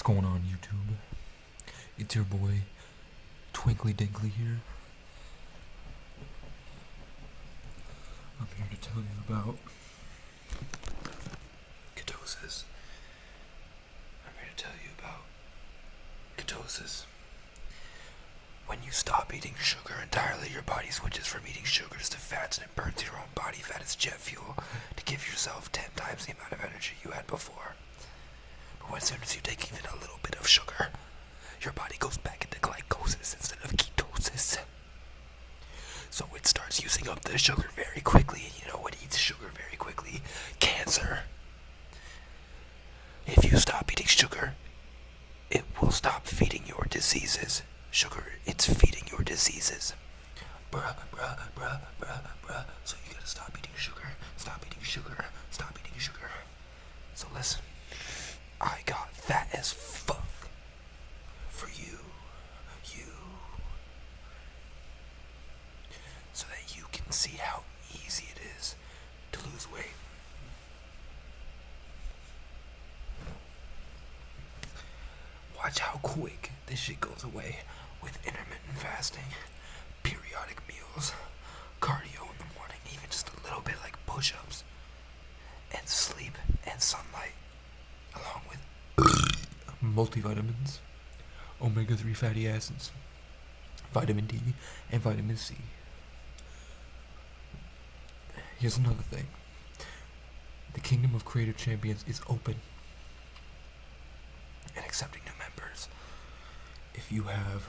going on, YouTube? It's your boy, Twinkly Dinkly here. I'm here to tell you about ketosis. When you stop eating sugar entirely, your body switches from eating sugars to fats and it burns your own body fat as jet fuel to give yourself 10 times the amount of energy you had before. But as soon as you take even a little bit of sugar, your body goes back into glycosis instead of ketosis. So it starts using up the sugar very quickly, and you know what eats sugar very quickly? Cancer. If you stop eating sugar, it will stop feeding your diseases. Sugar, it's feeding your diseases. Bruh. So you gotta stop eating sugar. So listen, I got fat as fuck for you. So that you can see how easy it is to lose weight. Watch how quick this shit goes away with intermittent fasting, periodic meals, cardio in the morning, even just a little bit like push-ups, and sleep and sunlight, along with multivitamins, omega-3 fatty acids, vitamin D, and vitamin C. Here's another thing. The Kingdom of Creative Champions is open and accepting new members. If you have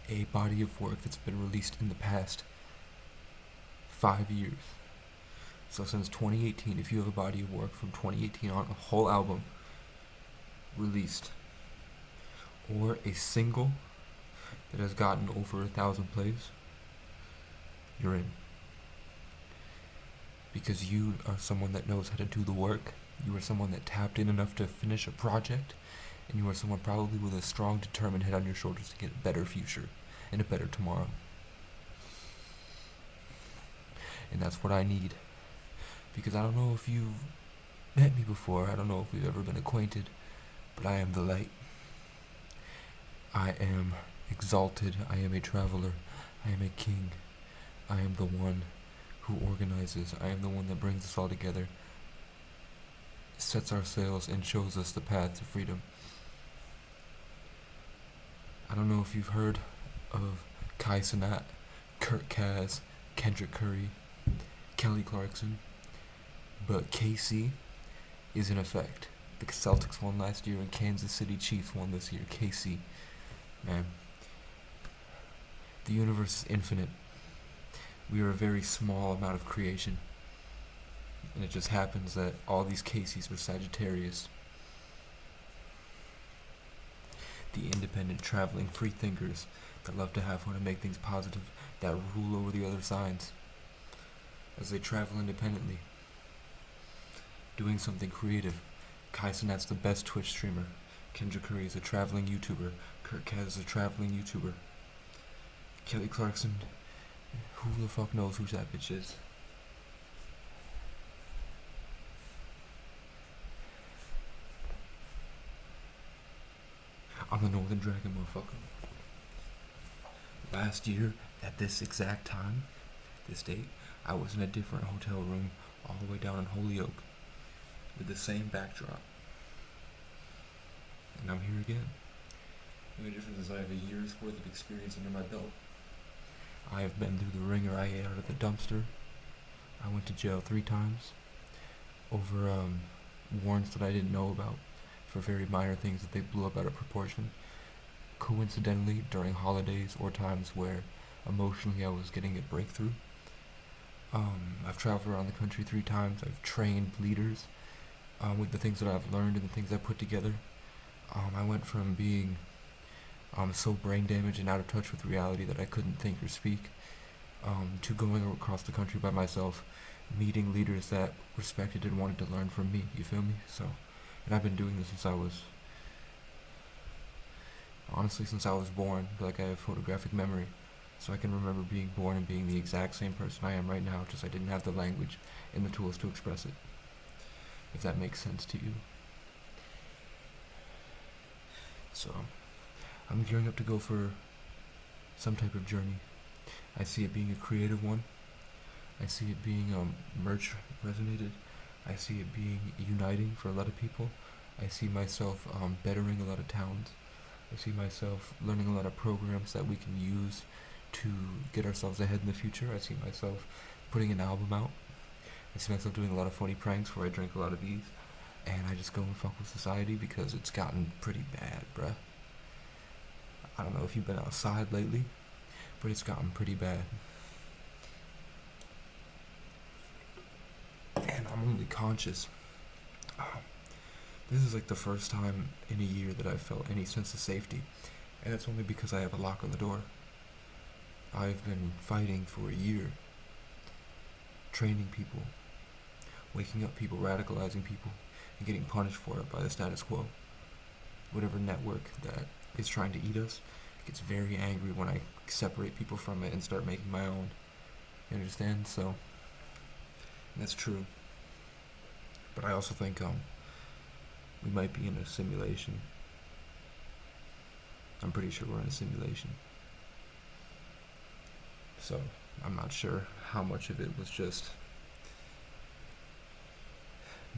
a body of work that's been released in the past 5 years, so since 2018, if you have a body of work from 2018 on, a whole album released, or a single that has gotten over 1,000 plays, you're in. Because you are someone that knows how to do the work, you are someone that tapped in enough to finish a project, and you are someone probably with a strong, determined head on your shoulders to get a better future and a better tomorrow. And that's what I need. Because I don't know if you've met me before, I don't know if we've ever been acquainted, but I am the light. I am exalted, I am a traveler, I am a king, I am the one who organizes, I am the one that brings us all together, sets our sails, and shows us the path to freedom. I don't know if you've heard of Kai Cenat, Kurt Kaz, Kendrick Curry, Kelly Clarkson, but KC is in effect. The Celtics won last year and Kansas City Chiefs won this year. KC, man. The universe is infinite. We are a very small amount of creation. And it just happens that all these KCs were Sagittarius. The independent, traveling, free thinkers that love to have fun and make things positive, that rule over the other signs as they travel independently, doing something creative. Kai Cenat's the best Twitch streamer. Kendrick Curry is a traveling YouTuber. Kurt Kaz is a traveling YouTuber. Kelly Clarkson, who the fuck knows who that bitch is? I'm the Northern Dragon, motherfucker. Last year, at this exact time, this date, I was in a different hotel room all the way down in Holyoke with the same backdrop. And I'm here again. The only difference is I have a year's worth of experience under my belt. I have been through the ringer. I ate out of the dumpster. I went to jail 3 times over warrants that I didn't know about for very minor things that they blew up out of proportion. Coincidentally, during holidays or times where emotionally I was getting a breakthrough. I've traveled around the country 3 times. I've trained leaders with the things that I've learned and the things I put together. I went from being so brain damaged and out of touch with reality that I couldn't think or speak, to going across the country by myself, meeting leaders that respected and wanted to learn from me, you feel me? And I've been doing this since I was born. Like, I have photographic memory, so I can remember being born and being the exact same person I am right now, just I didn't have the language and the tools to express it, if that makes sense to you. So I'm gearing up to go for some type of journey. I see it being a creative one. I see it being merch resonated. I see it being uniting for a lot of people. I see myself bettering a lot of towns. I see myself learning a lot of programs that we can use to get ourselves ahead in the future. I see myself putting an album out. I see myself doing a lot of funny pranks where I drink a lot of these. And I just go and fuck with society because it's gotten pretty bad, bruh. I don't know if you've been outside lately, but it's gotten pretty bad. And I'm only conscious. This is like the first time in a year that I've felt any sense of safety. And it's only because I have a lock on the door. I've been fighting for a year. Training people. Waking up people, radicalizing people, and getting punished for it by the status quo. Whatever network that is trying to eat us gets very angry when I separate people from it and start making my own. You understand? So, that's true. But I also think we might be in a simulation. I'm pretty sure we're in a simulation. So, I'm not sure how much of it was just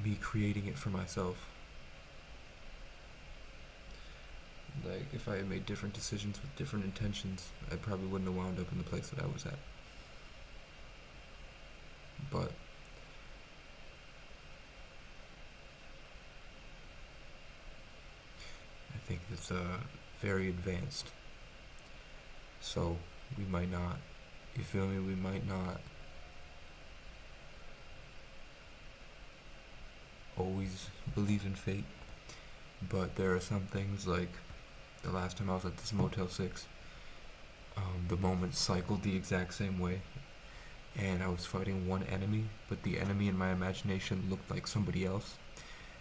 me creating it for myself. Like, if I had made different decisions with different intentions, I probably wouldn't have wound up in the place that I was at. But I think it's very advanced. So we might not, you feel me? We might not always believe in fate, but there are some things like the last time I was at this Motel 6, the moments cycled the exact same way, and I was fighting one enemy, but the enemy in my imagination looked like somebody else,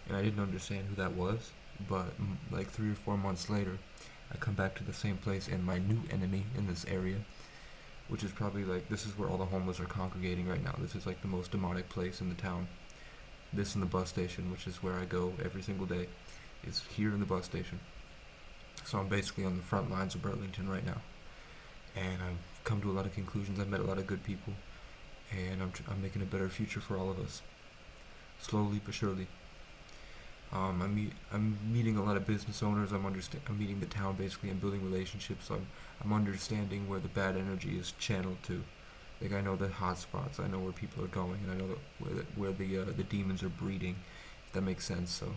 and I didn't understand who that was, but like 3 or 4 months later, I come back to the same place, and my new enemy in this area, which is probably like, this is where all the homeless are congregating right now, this is like the most demonic place in the town. This and the bus station, which is where I go every single day, is here in the bus station. So I'm basically on the front lines of Burlington right now. And I've come to a lot of conclusions. I've met a lot of good people. And I'm making a better future for all of us. Slowly but surely. I'm meeting a lot of business owners. I'm meeting the town basically and building relationships. I'm understanding where the bad energy is channeled to. Like, I know the hot spots, I know where people are going, and I know where the demons are breeding, if that makes sense. So,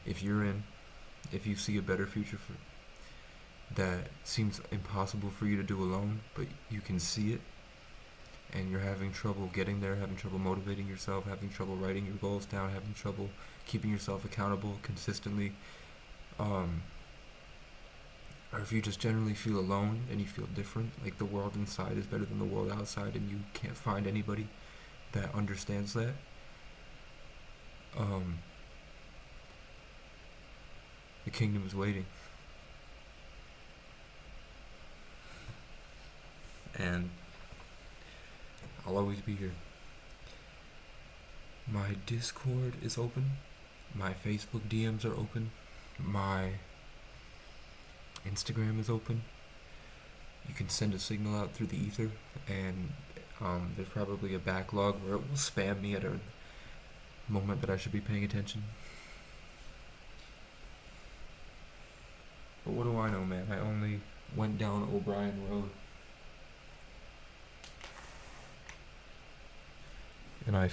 if you see a better future that seems impossible for you to do alone, but you can see it, and you're having trouble getting there, having trouble motivating yourself, having trouble writing your goals down, having trouble keeping yourself accountable consistently, or if you just generally feel alone and you feel different, like the world inside is better than the world outside and you can't find anybody that understands that, the kingdom is waiting. And I'll always be here. My Discord is open. My Facebook DMs are open. My Instagram is open. You can send a signal out through the ether, and there's probably a backlog where it will spam me at a moment that I should be paying attention. But what do I know, man? I only went down O'Brien Road. And I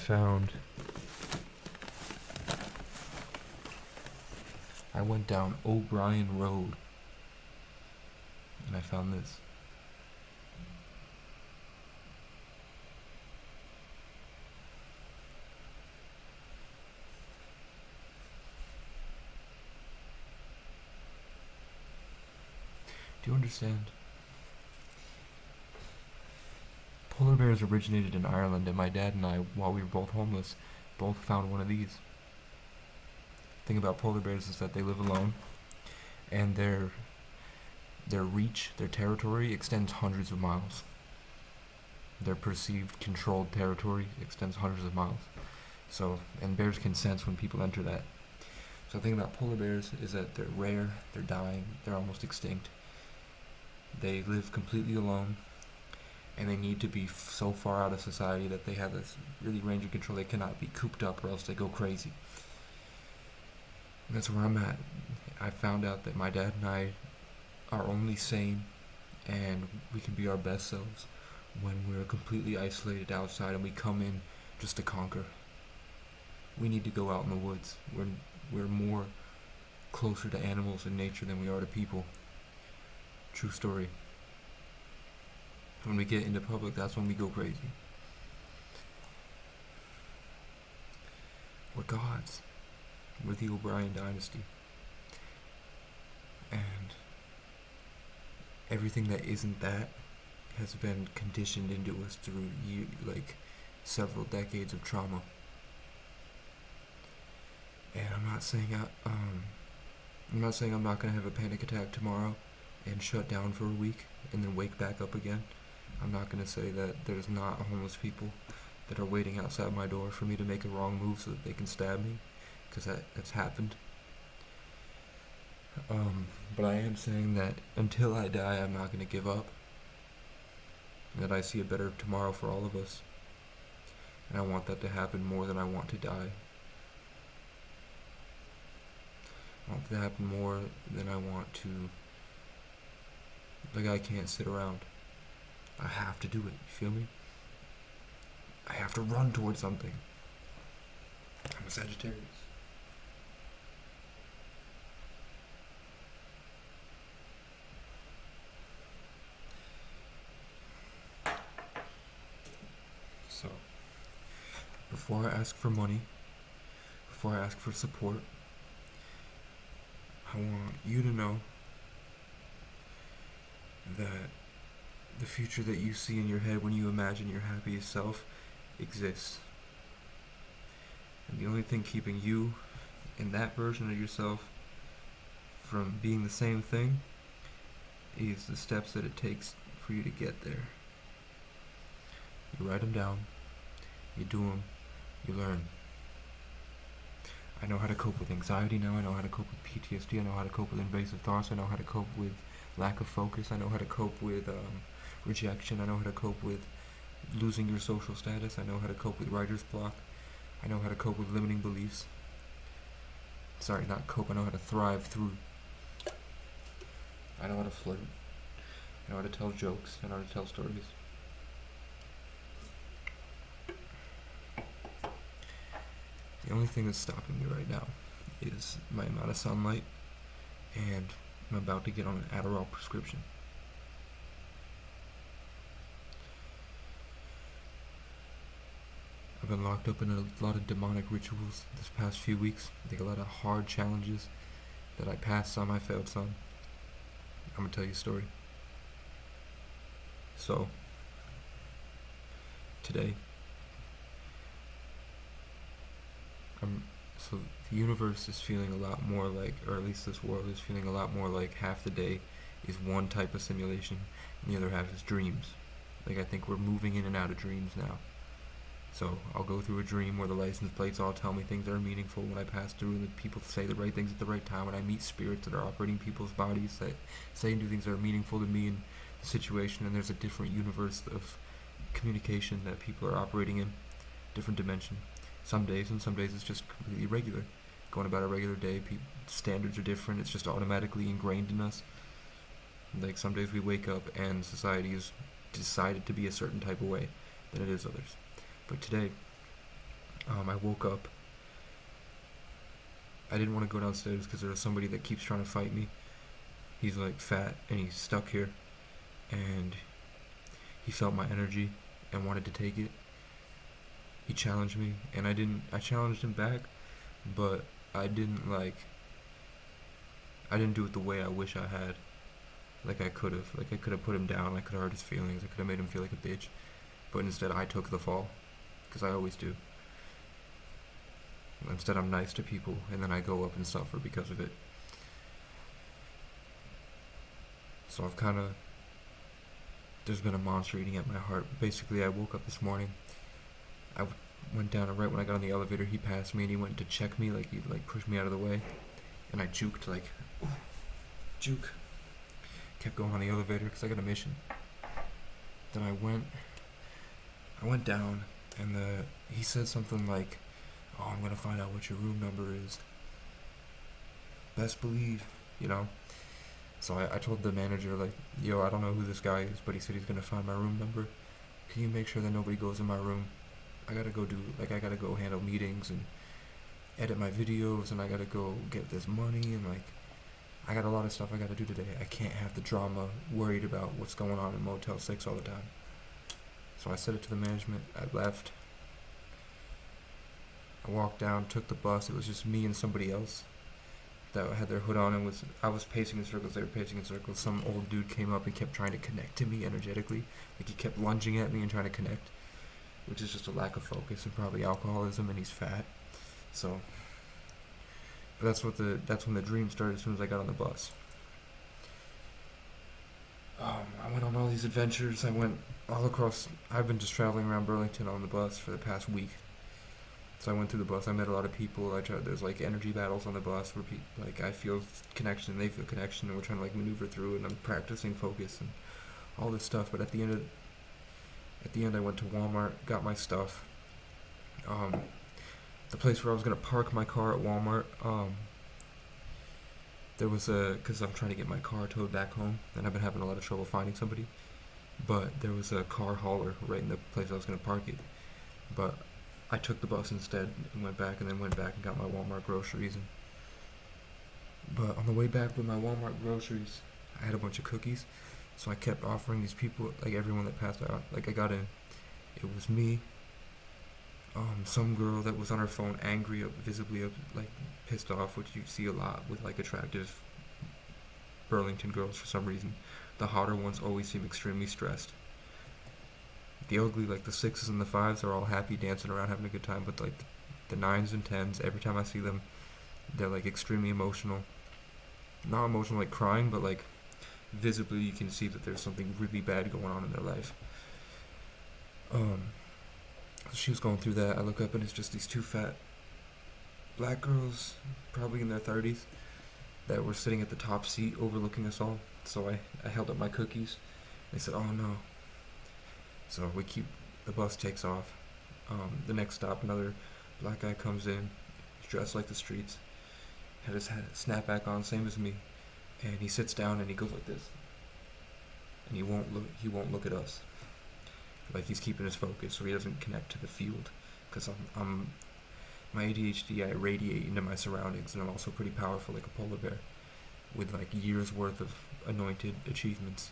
went down O'Brien Road. And I found this. Do you understand? Polar bears originated in Ireland, and my dad and I, while we were both homeless, both found one of these. The thing about polar bears is that they live alone, and their reach, their territory, extends hundreds of miles. Their perceived controlled territory extends hundreds of miles. So, and bears can sense when people enter that. So the thing about polar bears is that they're rare, they're dying, they're almost extinct. They live completely alone, and they need to be so far out of society that they have this really range of control. They cannot be cooped up or else they go crazy. And that's where I'm at. I found out that my dad and I are only sane and we can be our best selves when we're completely isolated outside and we come in just to conquer. We need to go out in the woods. We're more closer to animals and nature than we are to people. True story. When we get into public, that's when we go crazy. We're gods. We're the O'Brien dynasty. And everything that isn't that has been conditioned into us through several decades of trauma. And I'm not saying I'm not gonna have a panic attack tomorrow and shut down for a week and then wake back up again. I'm not gonna say that there's not homeless people that are waiting outside my door for me to make a wrong move so that they can stab me, because that's happened. But I am saying that until I die, I'm not gonna give up. And that I see a better tomorrow for all of us. And I want that to happen more than I want to die. I want that to happen more than I want to. I can't sit around. I have to do it, you feel me? I have to run towards something. I'm a Sagittarius. So, before I ask for money, before I ask for support, I want you to know that the future that you see in your head when you imagine your happiest self exists. And the only thing keeping you and that version of yourself from being the same thing is the steps that it takes for you to get there. You write them down, you do them, you learn. I know how to cope with anxiety now, I know how to cope with PTSD, I know how to cope with invasive thoughts, I know how to cope with lack of focus, I know how to cope with rejection, I know how to cope with losing your social status, I know how to cope with writer's block, I know how to cope with limiting beliefs. Sorry, not cope, I know how to thrive through. I know how to flirt, I know how to tell jokes, I know how to tell stories. The only thing that's stopping me right now is my amount of sunlight, and I'm about to get on an Adderall prescription. I've been locked up in a lot of demonic rituals this past few weeks. I think a lot of hard challenges that I passed some, I failed some. I'm gonna tell you a story. So, today, so the universe is feeling a lot more like, or at least this world is feeling a lot more like half the day is one type of simulation and the other half is dreams. I think we're moving in and out of dreams now. So I'll go through a dream where the license plates all tell me things that are meaningful when I pass through, and that people say the right things at the right time, when I meet spirits that are operating people's bodies that say and do things that are meaningful to me in the situation, and there's a different universe of communication that people are operating in, different dimension. Some days it's just completely regular, going about a regular day. Standards are different. It's just automatically ingrained in us. Some days we wake up and society is decided to be a certain type of way than it is others. But today, I woke up. I didn't want to go downstairs because there was somebody that keeps trying to fight me. He's fat and he's stuck here, and he felt my energy and wanted to take it. He challenged me, and I challenged him back, but I didn't do it the way I wish I had. I could have. I could have put him down, I could have hurt his feelings, I could have made him feel like a bitch. But instead I took the fall, because I always do. Instead I'm nice to people, and then I go up and suffer because of it. So there's been a monster eating at my heart. Basically, I woke up this morning. went down, and right when I got on the elevator, he passed me and he went to check me, like he like pushed me out of the way, and I juked like, ooh, juke. Kept going on the elevator because I got a mission. Then I went down, and he said something like, "Oh, I'm gonna find out what your room number is." Best believe, you know. So I told the manager, like, "Yo, I don't know who this guy is, but he said he's gonna find my room number. Can you make sure that nobody goes in my room? I gotta go handle meetings and edit my videos, and I gotta go get this money, and like, I got a lot of stuff I gotta do today. I can't have the drama worried about what's going on in Motel 6 all the time." So I said it to the management. I left. I walked down, took the bus. It was just me and somebody else that had their hood on, and I was pacing in circles. They were pacing in circles. Some old dude came up and kept trying to connect to me energetically. Like, he kept lunging at me and trying to connect, which is just a lack of focus and probably alcoholism, and he's fat. So, but that's when the dream started. As soon as I got on the bus, I went on all these adventures. I went all across. I've been just traveling around Burlington on the bus for the past week. So I went through the bus. I met a lot of people. There's like energy battles on the bus where like I feel connection and they feel connection, and we're trying to like maneuver through it. And I'm practicing focus and all this stuff. But at the end, I went to Walmart, got my stuff. The place where I was gonna park my car at Walmart. There was because I'm trying to get my car towed back home, and I've been having a lot of trouble finding somebody. But there was a car hauler right in the place I was gonna park it. But I took the bus instead and went back and got my Walmart groceries. But on the way back with my Walmart groceries, I had a bunch of cookies. So I kept offering these people, like everyone that passed out. Like, I got in. It was me, some girl that was on her phone, angry, visibly like pissed off, which you see a lot with like attractive Burlington girls for some reason. The hotter ones always seem extremely stressed. The ugly, like the 6s and the 5s, are all happy, dancing around, having a good time. But like the 9s and 10s, every time I see them, they're like extremely emotional. Not emotional like crying, but like visibly you can see that there's something really bad going on in their life. So she was going through that. I look up and it's just these two fat black girls, probably in their 30s, that were sitting at the top seat overlooking us all. So I held up my cookies. They said, "Oh no." So the bus takes off. The next stop, another black guy comes in, dressed like the streets, had his snapback on, same as me, and he sits down and he goes like this, and he won't look at us, like he's keeping his focus so he doesn't connect to the field, because I'm my ADHD, I radiate into my surroundings, and I'm also pretty powerful, like a polar bear, with like years worth of anointed achievements.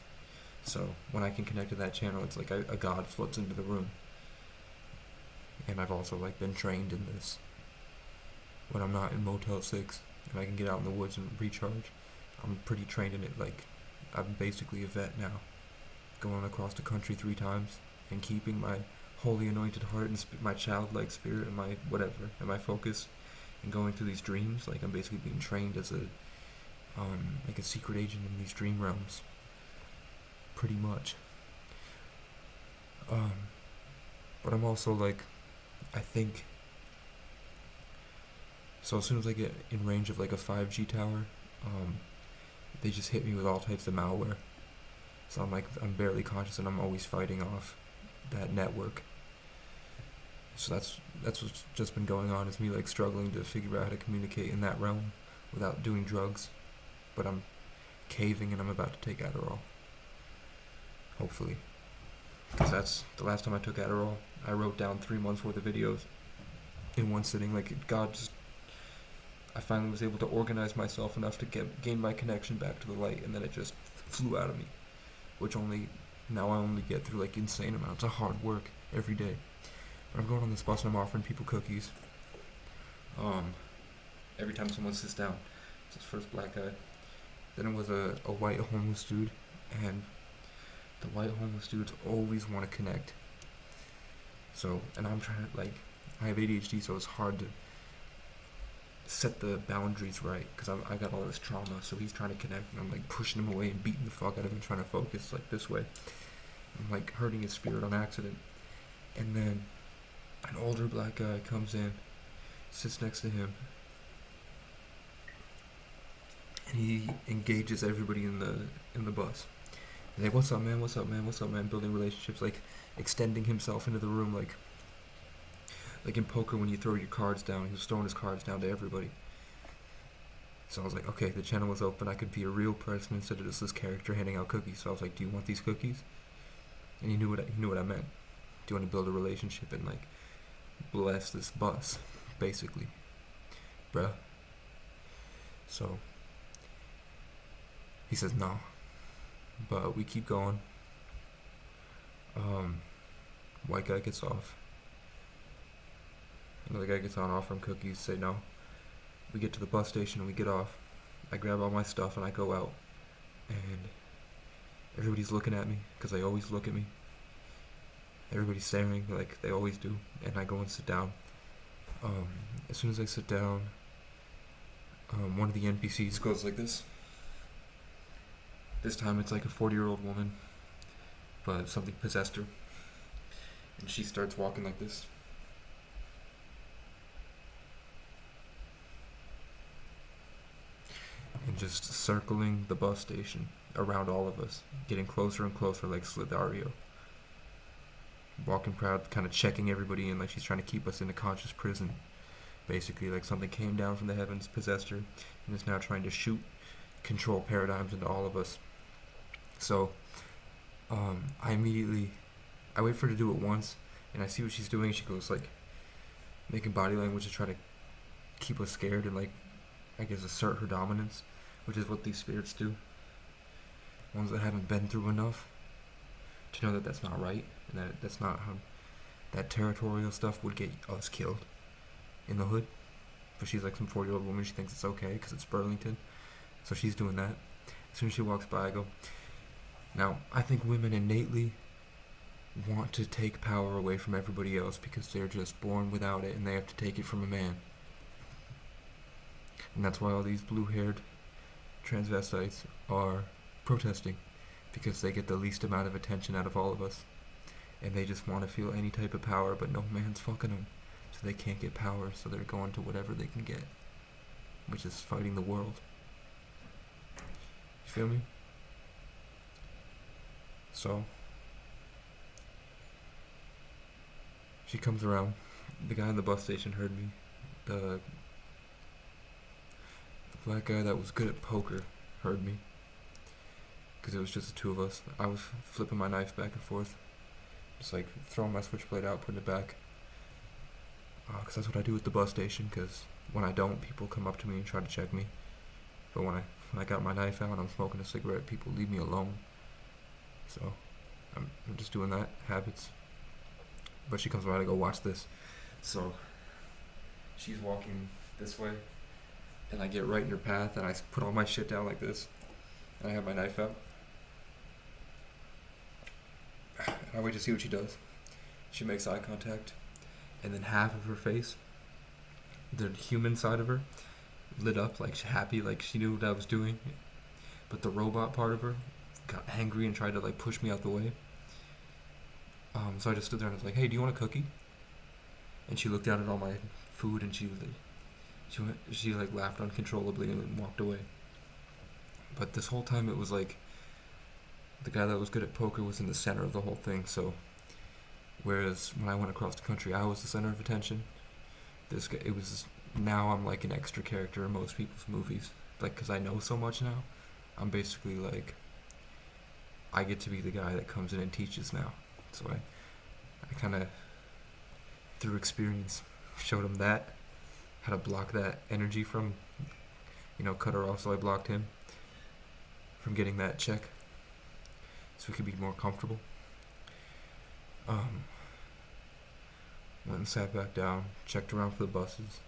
So when I can connect to that channel, it's like a god floats into the room. And I've also like been trained in this. When I'm not in Motel 6 and I can get out in the woods and recharge, I'm pretty trained in it. Like, I'm basically a vet now, going across the country 3 times and keeping my holy anointed heart and my childlike spirit and my whatever and my focus, and going through these dreams. Like, I'm basically being trained as a secret agent in these dream realms. Pretty much. But I'm also like, I think, so as soon as I get in range of like a 5G tower, they just hit me with all types of malware. So I'm barely conscious, and I'm always fighting off that network. So that's what's just been going on, is me like struggling to figure out how to communicate in that realm without doing drugs. But I'm caving, and I'm about to take Adderall. Hopefully. Because that's the last time I took Adderall. I wrote down 3 months worth of videos in one sitting. Like, I finally was able to organize myself enough to gain my connection back to the light, and then it just flew out of me. Now I only get through like insane amounts of hard work every day. But I'm going on this bus and I'm offering people cookies. Every time someone sits down. It's this first black guy. Then it was a white homeless dude, and the white homeless dudes always want to connect. So, and I'm trying to, like, I have ADHD, so it's hard to set the boundaries right, because I got all this trauma. So he's trying to connect, and I'm like pushing him away and beating the fuck out of him, trying to focus like this way. I'm like hurting his spirit on accident. And then An older black guy comes in, sits next to him, and he engages everybody in the bus. He's like, "What's up, man? What's up, man? What's up, man?" Building relationships, like extending himself into the room, like in poker when you throw your cards down. He was throwing his cards down to everybody. So I was like, okay, the channel was open. I could be a real person instead of just this character handing out cookies. So I was like, "Do you want these cookies?" And he knew what I meant. Do you want to build a relationship and like bless this bus, basically, bruh? So he says no, but we keep going. White guy gets off. Another guy gets on, offer him cookies. Say no. We get to the bus station and we get off. I grab all my stuff and I go out, and everybody's looking at me because they always look at me. Everybody's staring like they always do, and I go and sit down. As soon as I sit down, one of the NPCs goes like this. This time it's like a 40-year-old woman, but something possessed her, and she starts walking like this. And just circling the bus station around all of us, getting closer and closer like Slithario. Walking proud, kind of checking everybody in like she's trying to keep us in a conscious prison. Basically, like something came down from the heavens, possessed her, and is now trying to shoot control paradigms into all of us. So, I wait for her to do it once, and I see what she's doing. She goes like, making body language to try to keep us scared and like, I guess, assert her dominance, which is what these spirits do. Ones that haven't been through enough to know that that's not right, and that that's not how that territorial stuff would get us killed in the hood. But she's like some 40-year-old woman. She thinks it's okay because it's Burlington, so she's doing that. As soon as she walks by, I go. Now, I think women innately want to take power away from everybody else because they're just born without it and they have to take it from a man. And that's why all these blue-haired transvestites are protesting, because they get the least amount of attention out of all of us. And they just want to feel any type of power, but no man's fucking them. So they can't get power, so they're going to whatever they can get, which is fighting the world. You feel me? So, she comes around. The guy in the bus station heard me. The black guy that was good at poker heard me, because it was just the two of us. I was flipping my knife back and forth, just like throwing my switchblade out, putting it back, because that's what I do at the bus station, because when I don't, people come up to me and try to check me. But when I got my knife out and I'm smoking a cigarette, people leave me alone. So I'm just doing that, habits. But she comes around and go, watch this. So she's walking this way, and I get right in her path, and I put all my shit down like this, and I have my knife out. And I wait to see what she does. She makes eye contact, and then half of her face, the human side of her, lit up like happy, like she knew what I was doing. But the robot part of her got angry and tried to like push me out the way. So I just stood there and I was like, "Hey, do you want a cookie?" And she looked down at all my food and she laughed uncontrollably and then walked away. But this whole time it was like the guy that was good at poker was in the center of the whole thing. So whereas when I went across the country, I was the center of attention. This guy, now I'm like an extra character in most people's movies. Like, because I know so much now, I'm basically like, I get to be the guy that comes in and teaches now. So I kind of, through experience, showed him that, how to block that energy from, cut her off. So I blocked him from getting that check, so we could be more comfortable. Went and sat back down, checked around for the buses.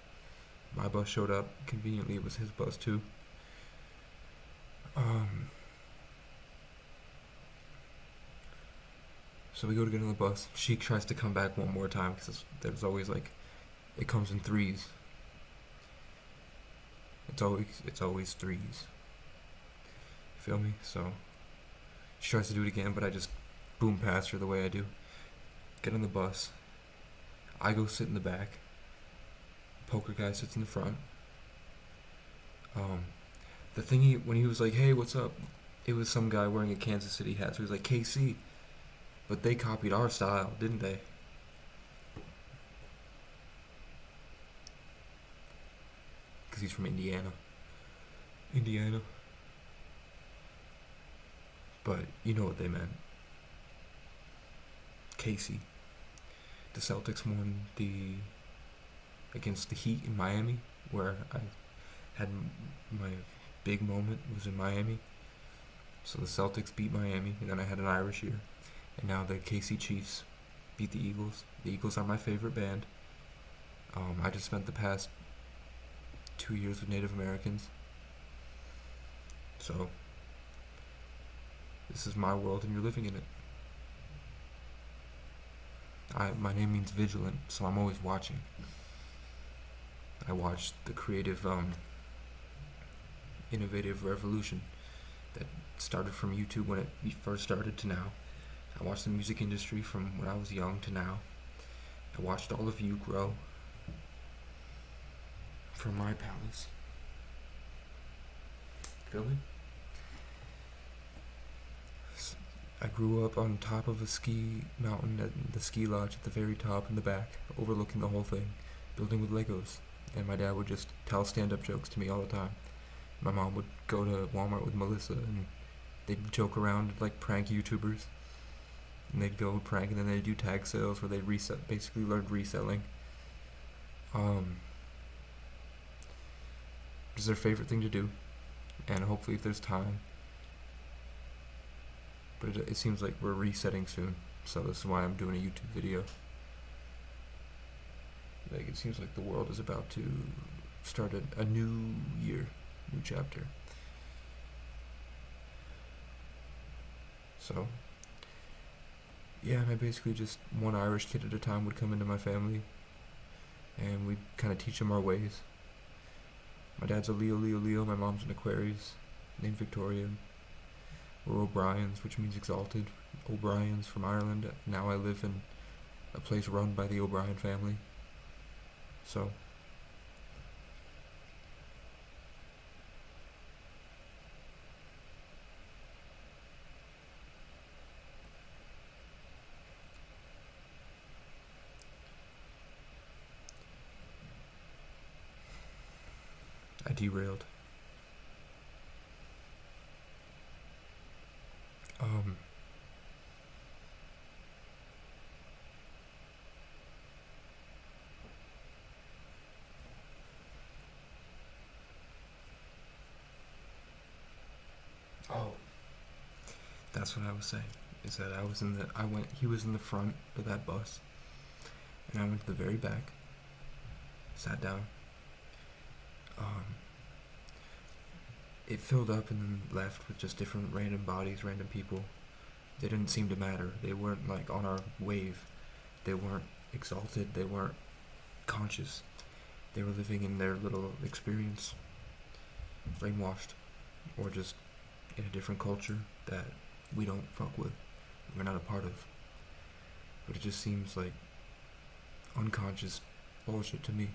My bus showed up. Conveniently, it was his bus too. So we go to get on the bus. She tries to come back one more time because there's always like, it comes in threes. It's always threes. Feel me? So she tries to do it again, but I just boom past her the way I do. Get on the bus. I go sit in the back. Poker guy sits in the front. Um, the thing when he was like, "Hey, what's up?" It was some guy wearing a Kansas City hat. So he was like, "KC," but they copied our style, didn't they? Because he's from Indiana. Indiana. But you know what they meant. Casey. The Celtics won against the Heat in Miami, where I had my big moment was in Miami. So the Celtics beat Miami, and then I had an Irish year. And now the KC Chiefs beat the Eagles. The Eagles are my favorite band. I just spent the past 2 years with Native Americans. So this is my world and you're living in it. My name means vigilant, so I'm always watching. I watched the creative, innovative revolution that started from YouTube when it first started to now. I watched the music industry from when I was young to now. I watched all of you grow from my palace. Feel me? I grew up on top of a ski mountain at the ski lodge at the very top in the back, overlooking the whole thing, building with Legos. And my dad would just tell stand-up jokes to me all the time. My mom would go to Walmart with Melissa, and they'd joke around like prank YouTubers. And they'd go prank, and then they'd do tag sales where they basically learned reselling. It's their favorite thing to do, and hopefully if there's time. But it seems like we're resetting soon, so this is why I'm doing a YouTube video. Like, it seems like the world is about to start a new year, new chapter. So, yeah, and I basically just, one Irish kid at a time would come into my family, and we'd kind of teach them our ways. My dad's a Leo, my mom's an Aquarius, named Victoria. We're O'Briens, which means exalted. O'Briens from Ireland. Now I live in a place run by the O'Brien family. So, I derailed. Oh, that's what I was saying. Is that he was in the front of that bus, and I went to the very back, sat down. It filled up and then left with just different random bodies, random people. They didn't seem to matter. They weren't like on our wave. They weren't exalted. They weren't conscious. They were living in their little experience, brainwashed, or just in a different culture that we don't fuck with, we're not a part of. But it just seems like unconscious bullshit to me.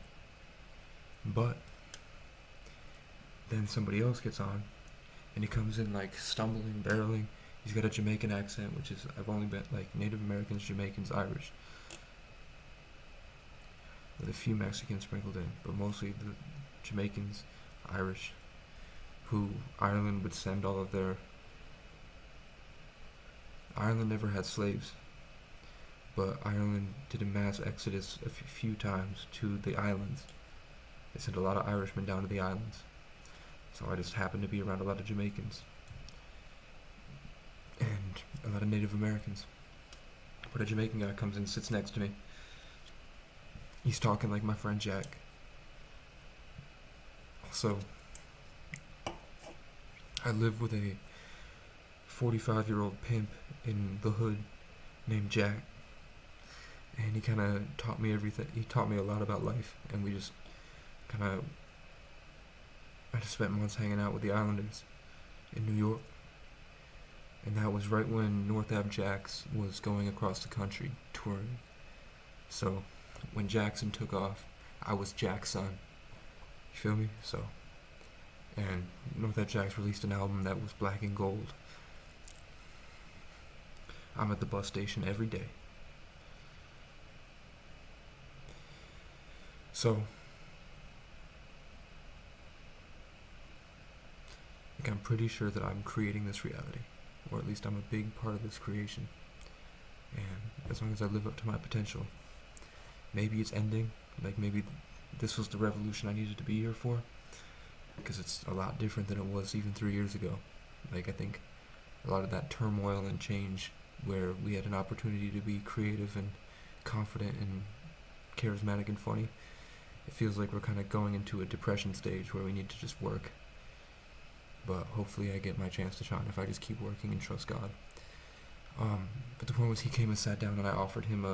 But then somebody else gets on, and he comes in like stumbling, barreling. He's got a Jamaican accent, which is, I've only met like Native Americans, Jamaicans, Irish, with a few Mexicans sprinkled in, but mostly the Jamaicans, Irish, who Ireland would send all of their... Ireland never had slaves, but Ireland did a mass exodus a few times to the islands. They sent a lot of Irishmen down to the islands. So I just happened to be around a lot of Jamaicans and a lot of Native Americans. But a Jamaican guy comes in, sits next to me. He's talking like my friend Jack. Also, I live with a 45-year-old pimp in the hood named Jack, and he kind of taught me everything. He taught me a lot about life, and we just kind of... I just spent months hanging out with the Islanders in New York, and that was right when North Ave Jacks was going across the country touring. So when Jackson took off, I was Jack's son. You feel me? So, and you know that Jack's released an album that was black and gold. I'm at the bus station every day. So, like, I'm pretty sure that I'm creating this reality, or at least I'm a big part of this creation. And as long as I live up to my potential, maybe it's ending. Like, maybe this was the revolution I needed to be here for, because it's a lot different than it was even 3 years ago. Like, I think a lot of that turmoil and change, where we had an opportunity to be creative and confident and charismatic and funny, it feels like we're kind of going into a depression stage where we need to just work. But hopefully I get my chance to shine if I just keep working and trust God. But the point was, he came and sat down and I offered him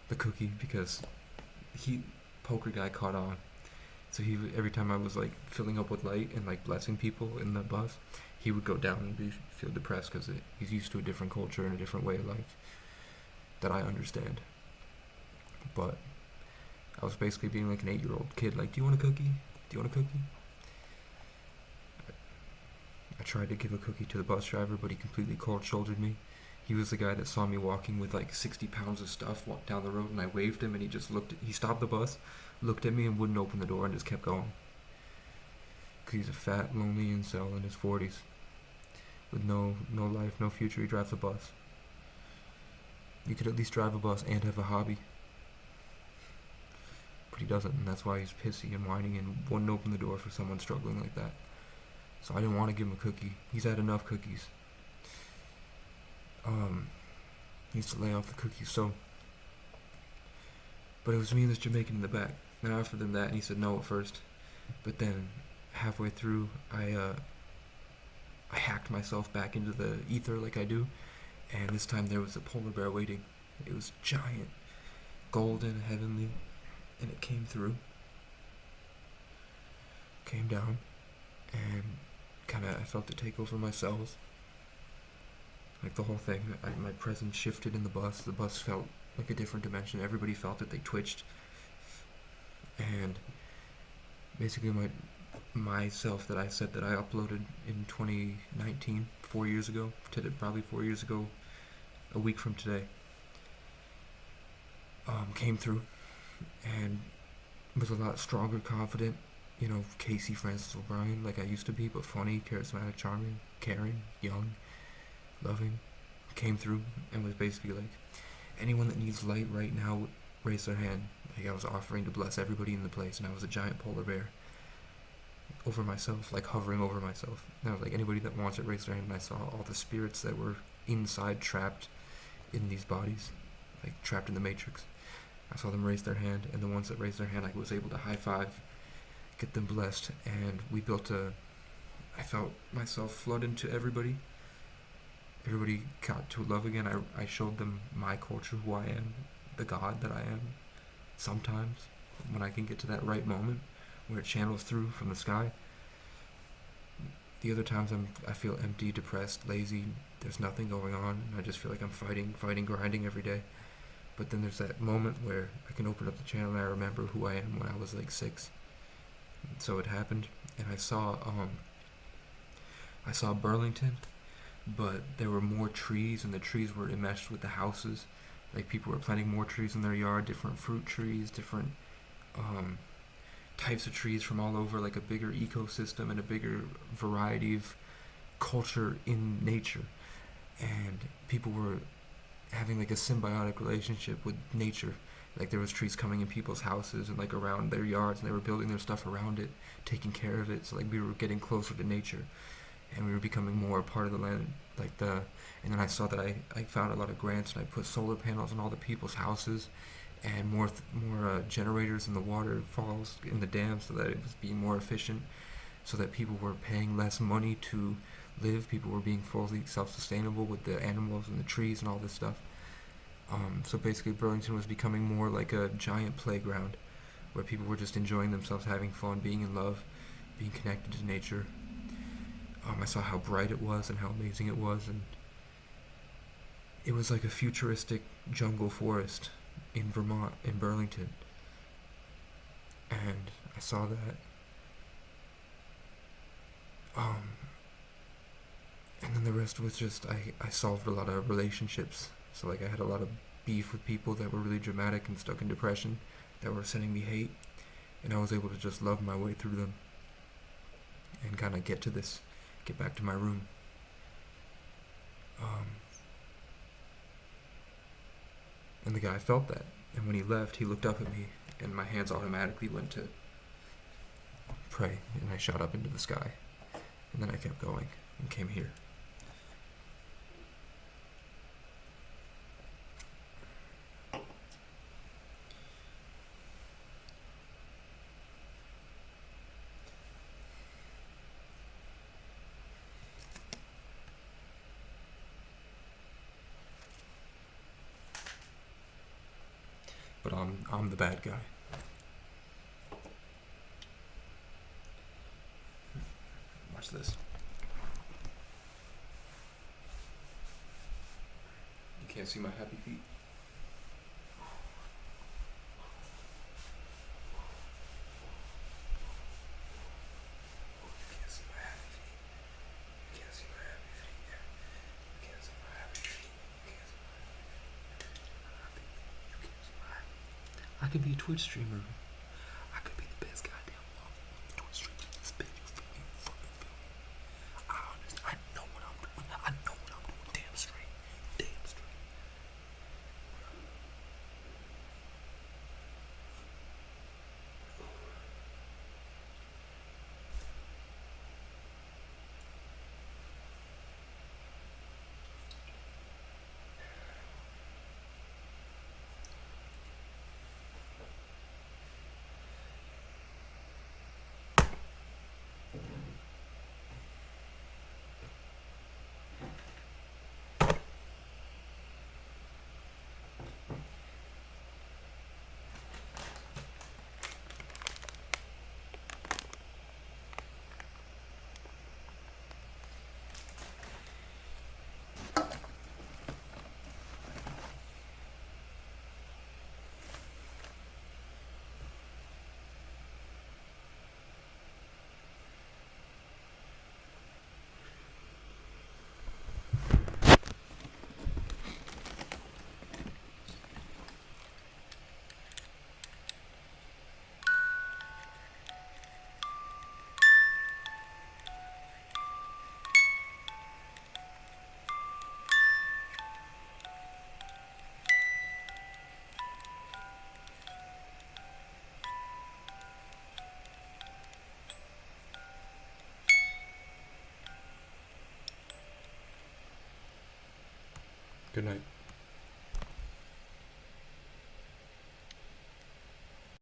the cookie, because poker guy caught on. So every time I was like filling up with light and like blessing people in the bus, he would go down and feel depressed because he's used to a different culture and a different way of life that I understand. But I was basically being like an 8-year-old kid, like, do you want a cookie? Do you want a cookie? I tried to give a cookie to the bus driver, but he completely cold-shouldered me. He was the guy that saw me walking with like 60 pounds of stuff, walked down the road, and I waved him, and he just he stopped the bus, looked at me, and wouldn't open the door, and just kept going. Because he's a fat, lonely incel in his 40s, with no life, no future. He drives a bus. You could at least drive a bus and have a hobby. But he doesn't, and that's why he's pissy and whining and wouldn't open the door for someone struggling like that. So I didn't want to give him a cookie. He's had enough cookies. He needs to lay off the cookies. So, but it was me and this Jamaican in the back. And I offered him that, and he said no at first. But then, halfway through, I hacked myself back into the ether like I do. And this time there was a polar bear waiting. It was giant, golden, heavenly, and it came through. Came down, and I felt it take over my cells. Like the whole thing, my presence shifted in the bus. The bus felt like a different dimension. Everybody felt it. They twitched. And basically myself that I said that I uploaded in 2019, 4 years ago, probably 4 years ago, a week from today, came through and was a lot stronger, confident, Casey Francis O'Brien, like I used to be, but funny, charismatic, charming, caring, young, loving. Came through and was basically like, anyone that needs light right now, raise their hand. Like, I was offering to bless everybody in the place, and I was a giant polar bear over myself, like hovering over myself. And I was like, anybody that wants it, raise their hand. And I saw all the spirits that were inside, trapped in these bodies, like trapped in the matrix. I saw them raise their hand, and the ones that raised their hand, I was able to high five, get them blessed, and we built I felt myself flood into everybody. Everybody got to love again. I showed them my culture, who I am, the God that I am. Sometimes, when I can get to that right moment, where it channels through from the sky. The other times I feel empty, depressed, lazy, there's nothing going on, and I just feel like I'm fighting, grinding every day. But then there's that moment where I can open up the channel and I remember who I am when I was like 6. So it happened, and I saw Burlington, but there were more trees, and the trees were enmeshed with the houses. Like, people were planting more trees in their yard, different fruit trees, different types of trees from all over, like a bigger ecosystem and a bigger variety of culture in nature. And people were having like a symbiotic relationship with nature. Like, there was trees coming in people's houses and like around their yards, and they were building their stuff around it, taking care of it. So like, we were getting closer to nature, and we were becoming more a part of the land. And then I saw that I found a lot of grants, and I put solar panels on all the people's houses, and more generators in the waterfalls, in the dams, so that it was being more efficient, so that people were paying less money to live. People were being fully self-sustainable with the animals and the trees and all this stuff. So basically, Burlington was becoming more like a giant playground, where people were just enjoying themselves, having fun, being in love, being connected to nature. I saw how bright it was and how amazing it was, and it was like a futuristic jungle forest in Vermont, in Burlington. And I saw that. And then the rest was just, I solved a lot of relationships. So, like, I had a lot of beef with people that were really dramatic and stuck in depression, that were sending me hate. And I was able to just love my way through them and kind of get back to my room. And the guy felt that. And when he left, he looked up at me, and my hands automatically went to pray, and I shot up into the sky. And then I kept going and came here. But I'm the bad guy. Watch this. You can't see my happy feet? You can't see my happy feet. You can't see my happy feet. You can't see my happy feet. You can't see my happy feet. You can't see my happy feet. I could be a Twitch streamer. I could be the best goddamn Twitch streamer in this bitch. You feel me? You fucking feel me? I understand. I know what I'm doing. I know what I'm doing. Damn straight. Damn straight. Good night.